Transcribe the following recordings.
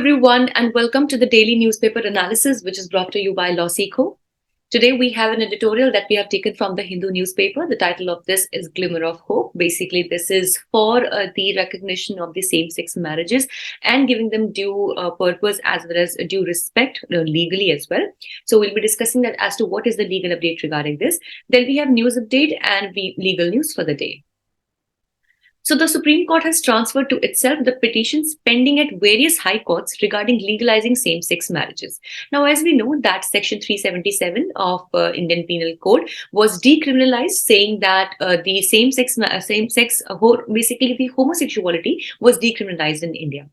everyone, and welcome to the daily newspaper analysis, which is brought to you by LawSikho. Today, we have an editorial that we have taken from the Hindu newspaper. The title of this is Glimmer of Hope. Basically, this is for the recognition of the same-sex marriages and giving them due purpose as well as due respect legally as well. So, we'll be discussing that as to what is the legal update regarding this. Then we have news update and legal news for the day. So the Supreme Court has transferred to itself the petitions pending at various high courts regarding legalizing same-sex marriages. Now, as we know that Section 377 of Indian Penal Code was decriminalized, saying that the basically the homosexuality was decriminalized in India.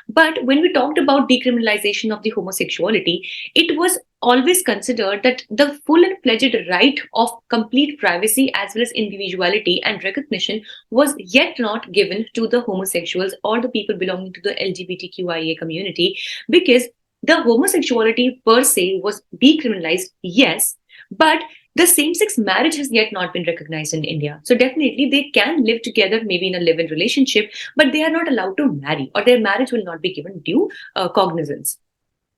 But when we talked about decriminalization of the homosexuality, it was always considered that the full and fledged right of complete privacy as well as individuality and recognition was yet not given to the homosexuals or the people belonging to the LGBTQIA community, because the homosexuality per se was decriminalized, yes, but the same-sex marriage has yet not been recognized in India. So definitely they can live together, maybe in a live-in relationship, but they are not allowed to marry, or their marriage will not be given due cognizance.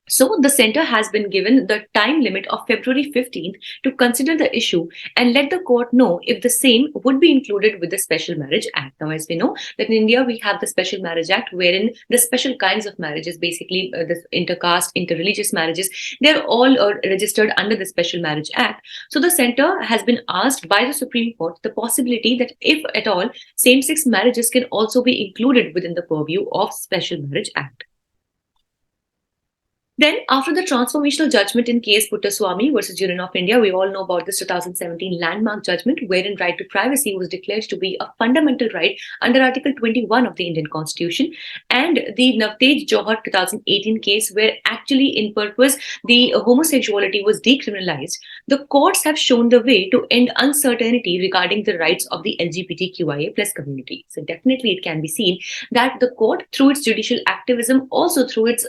So the centre has been given the time limit of February 15th to consider the issue and let the court know if the same would be included with the Special Marriage Act. Now, as we know that in India, we have the Special Marriage Act, wherein the special kinds of marriages, basically the intercaste, interreligious marriages, they're all registered under the Special Marriage Act. So the centre has been asked by the Supreme Court the possibility that if at all, same-sex marriages can also be included within the purview of Special Marriage Act. Then, after the transformational judgment in case Puttaswamy versus Union of India, we all know about this 2017 landmark judgment wherein right to privacy was declared to be a fundamental right under Article 21 of the Indian Constitution, and the Navtej Johar 2018 case where actually in purpose the homosexuality was decriminalized. The courts have shown the way to end uncertainty regarding the rights of the LGBTQIA plus community. So definitely it can be seen that the court, through its judicial activism, also through its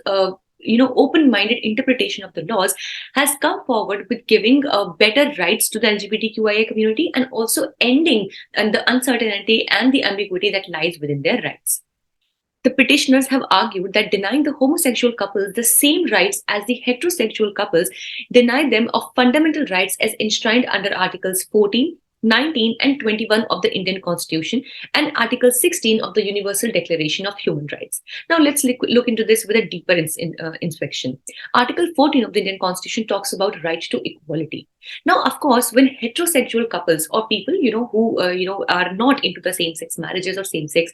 open-minded interpretation of the laws, has come forward with giving better rights to the LGBTQIA community and also ending the uncertainty and the ambiguity that lies within their rights. The petitioners have argued that denying the homosexual couples the same rights as the heterosexual couples deny them of fundamental rights as enshrined under Articles 14, 19 and 21 of the Indian Constitution and Article 16 of the Universal Declaration of Human Rights. Now let's look into this with a deeper inspection. Article 14 of the Indian Constitution talks about right to equality. Now, of course, when heterosexual couples or people, who are not into the same-sex marriages or same-sex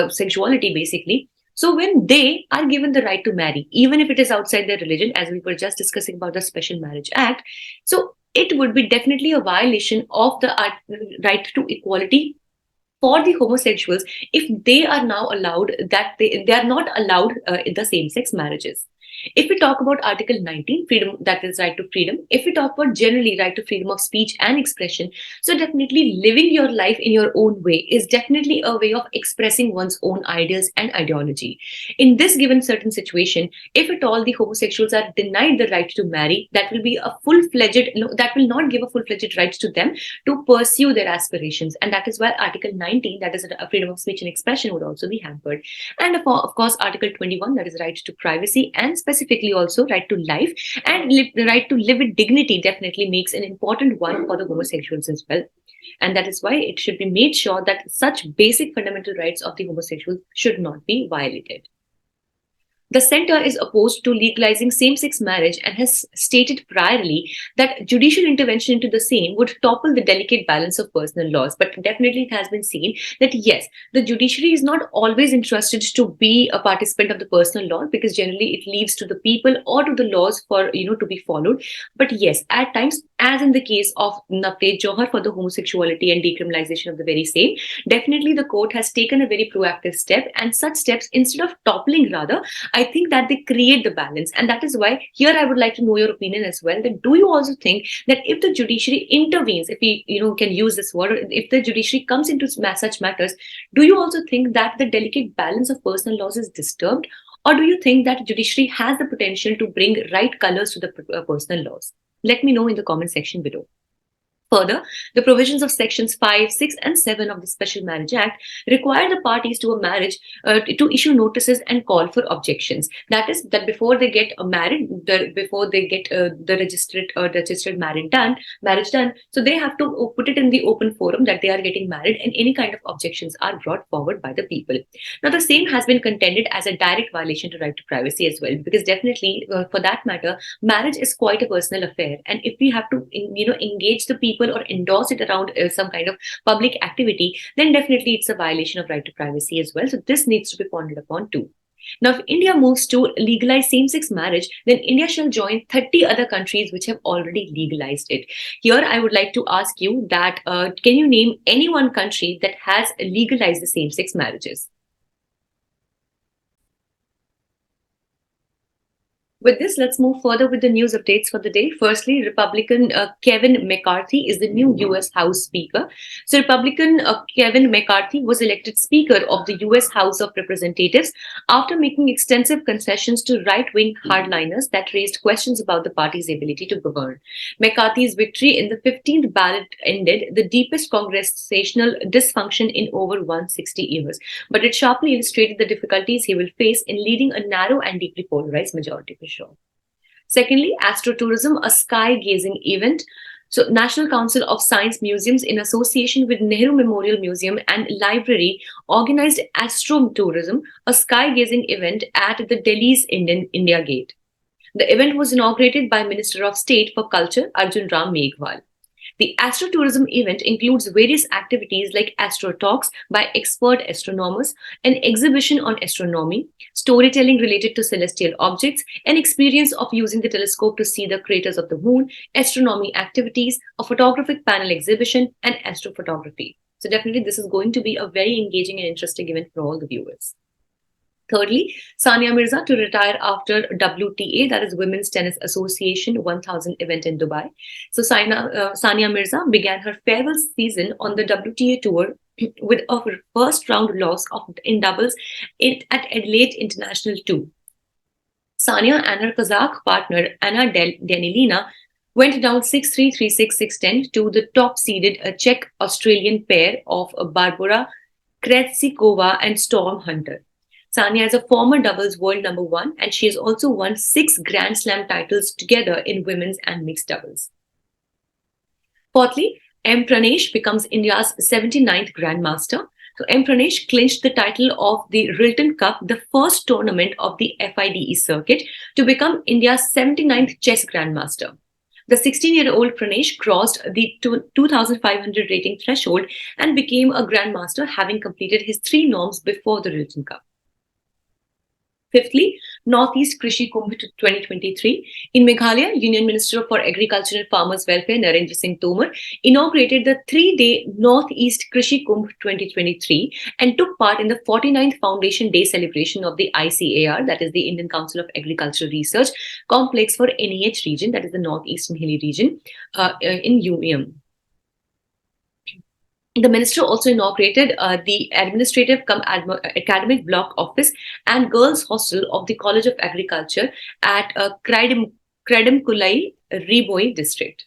sexuality, basically, so when they are given the right to marry, even if it is outside their religion, as we were just discussing about the Special Marriage Act, so it would be definitely a violation of the right to equality for the homosexuals if they are now allowed that they are not allowed in the same-sex marriages. If we talk about Article 19, freedom, that is right to freedom, if we talk about generally right to freedom of speech and expression, so definitely living your life in your own way is definitely a way of expressing one's own ideas and ideology. In this given certain situation, if at all the homosexuals are denied the right to marry, that will be a full-fledged, that will not give a full-fledged right to them to pursue their aspirations. And that is why Article 19, that is a freedom of speech and expression, would also be hampered. And of course, Article 21, that is right to privacy and specifically also right to life and the right to live with dignity, definitely makes an important one for the homosexuals as well. And that is why it should be made sure that such basic fundamental rights of the homosexuals should not be violated. The centre is opposed to legalizing same-sex marriage and has stated priorly that judicial intervention into the same would topple the delicate balance of personal laws. But definitely it has been seen that yes, the judiciary is not always entrusted to be a participant of the personal law, because generally it leaves to the people or to the laws for to be followed. But yes, at times, as in the case of Navtej Johar for the homosexuality and decriminalization of the very same, definitely the court has taken a very proactive step, and such steps, instead of toppling, rather, I think that they create the balance. And that is why here I would like to know your opinion as well, that do you also think that if the judiciary intervenes, if we can use this word, if the judiciary comes into such matters, do you also think that the delicate balance of personal laws is disturbed? Or do you think that judiciary has the potential to bring right colors to the personal laws? Let me know in the comment section below. Further, the provisions of sections 5, 6, and 7 of the Special Marriage Act require the parties to a marriage to issue notices and call for objections. That is, that before they get married, before they get the registered marriage done, so they have to put it in the open forum that they are getting married, and any kind of objections are brought forward by the people. Now, the same has been contended as a direct violation to right to privacy as well, because definitely, for that matter, marriage is quite a personal affair, and if we have to, engage the people or endorse it around some kind of public activity, then definitely it's a violation of right to privacy as well. So this needs to be pondered upon too. Now, if India moves to legalize same-sex marriage, then India shall join 30 other countries which have already legalized it. Here, I would like to ask you that can you name any one country that has legalized the same-sex marriages? With this, let's move further with the news updates for the day. Firstly, Republican Kevin McCarthy is the new US House Speaker. So, Republican Kevin McCarthy was elected Speaker of the US House of Representatives after making extensive concessions to right-wing hardliners that raised questions about the party's ability to govern. McCarthy's victory in the 15th ballot ended the deepest congressional dysfunction in over 160 years, but it sharply illustrated the difficulties he will face in leading a narrow and deeply polarized majority. Sure. Secondly, Astro Tourism, a sky-gazing event. So, National Council of Science Museums, in association with Nehru Memorial Museum and Library, organized Astro Tourism, a sky-gazing event at the Delhi's India Gate. The event was inaugurated by Minister of State for Culture, Arjun Ram Meghwal. The Astro-tourism event includes various activities like astro talks by expert astronomers, an exhibition on astronomy, storytelling related to celestial objects, an experience of using the telescope to see the craters of the moon, astronomy activities, a photographic panel exhibition, and astrophotography. So definitely this is going to be a very engaging and interesting event for all the viewers. Thirdly, Sania Mirza to retire after WTA, that is Women's Tennis Association 1000 event in Dubai. So Sania Mirza began her farewell season on the WTA tour with a first round loss in doubles at Adelaide International 2. Sania and her Kazakh partner Anna Danilina went down 6-3, 3-6, 6-10 to the top-seeded Czech-Australian pair of Barbara Krejcikova and Storm Hunter. Sania is a former doubles world number 1, and she has also won 6 Grand Slam titles together in women's and mixed doubles. Fourthly, Pranesh becomes India's 79th Grandmaster. So Pranesh clinched the title of the Rilton Cup, the first tournament of the FIDE circuit, to become India's 79th chess Grandmaster. The 16-year-old Pranesh crossed the 2,500 rating threshold and became a Grandmaster, having completed his 3 norms before the Rilton Cup. Fifthly, Northeast Krishi Kumbh 2023. In Meghalaya, Union Minister for Agriculture and Farmers Welfare Narendra Singh Tomar inaugurated the 3-day Northeast Krishi Kumbh 2023 and took part in the 49th Foundation Day celebration of the ICAR, that is the Indian Council of Agricultural Research, complex for NEH region, that is the Northeastern Hilly region, in UEM. The minister also inaugurated the Administrative Academic Block Office and Girls Hostel of the College of Agriculture at Kredemkulai, Riboi district.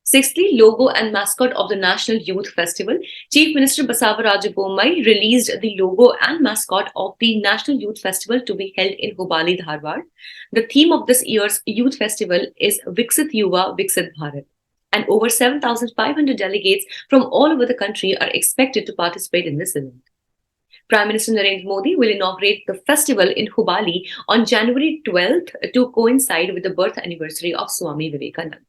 Sixthly, logo and mascot of the National Youth Festival. Chief Minister Basavaraj released the logo and mascot of the National Youth Festival to be held in Hubali, Dharwad. The theme of this year's Youth Festival is Viksit Yuva, Viksit Bharat. And over 7,500 delegates from all over the country are expected to participate in this event. Prime Minister Narendra Modi will inaugurate the festival in Hubali on January 12th to coincide with the birth anniversary of Swami Vivekananda.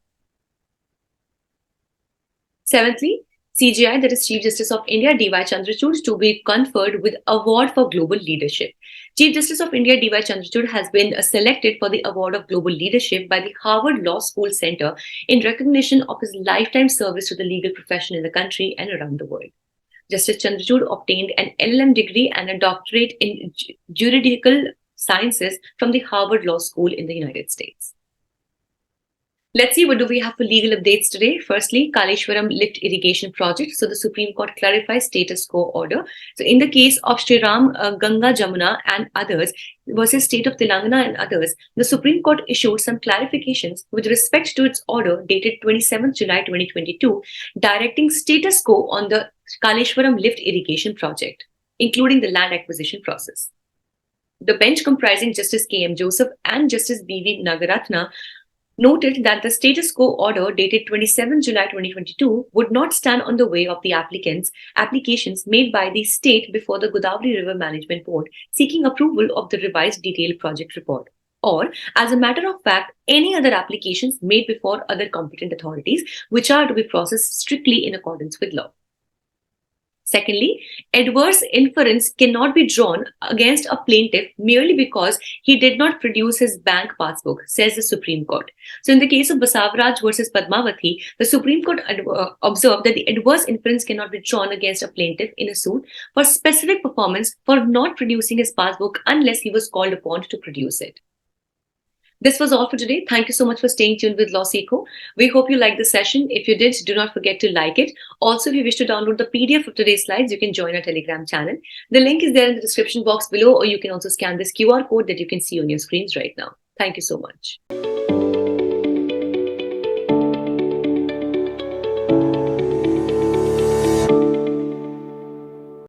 Seventhly, CJI, that is Chief Justice of India, D.Y. Chandrachud, to be conferred with Award for Global Leadership. Chief Justice of India, D.Y. Chandrachud, has been selected for the Award of Global Leadership by the Harvard Law School Center in recognition of his lifetime service to the legal profession in the country and around the world. Justice Chandrachud obtained an LLM degree and a doctorate in juridical sciences from the Harvard Law School in the United States. Let's see what do we have for legal updates today. Firstly, Kaleshwaram lift irrigation project. So the Supreme Court clarifies status quo order. So in the case of Sriram, Gangajamuna and others versus state of Telangana and others, the Supreme Court issued some clarifications with respect to its order dated 27th July 2022, directing status quo on the Kaleshwaram lift irrigation project, including the land acquisition process. The bench comprising Justice K.M. Joseph and Justice B.V. Nagaratna noted that the status quo order dated 27 July 2022 would not stand on the way of the applications made by the state before the Godavari River Management Board seeking approval of the revised detailed project report, or, as a matter of fact, any other applications made before other competent authorities, which are to be processed strictly in accordance with law. Secondly, adverse inference cannot be drawn against a plaintiff merely because he did not produce his bank passbook, says the Supreme Court. So, in the case of Basavaraj versus Padmavathi, the Supreme Court observed that the adverse inference cannot be drawn against a plaintiff in a suit for specific performance for not producing his passbook unless he was called upon to produce it. This was all for today. Thank you so much for staying tuned with LawSikho. We hope you liked the session. If you did, do not forget to like it. Also, if you wish to download the PDF of today's slides, you can join our Telegram channel. The link is there in the description box below, or you can also scan this QR code that you can see on your screens right now. Thank you so much.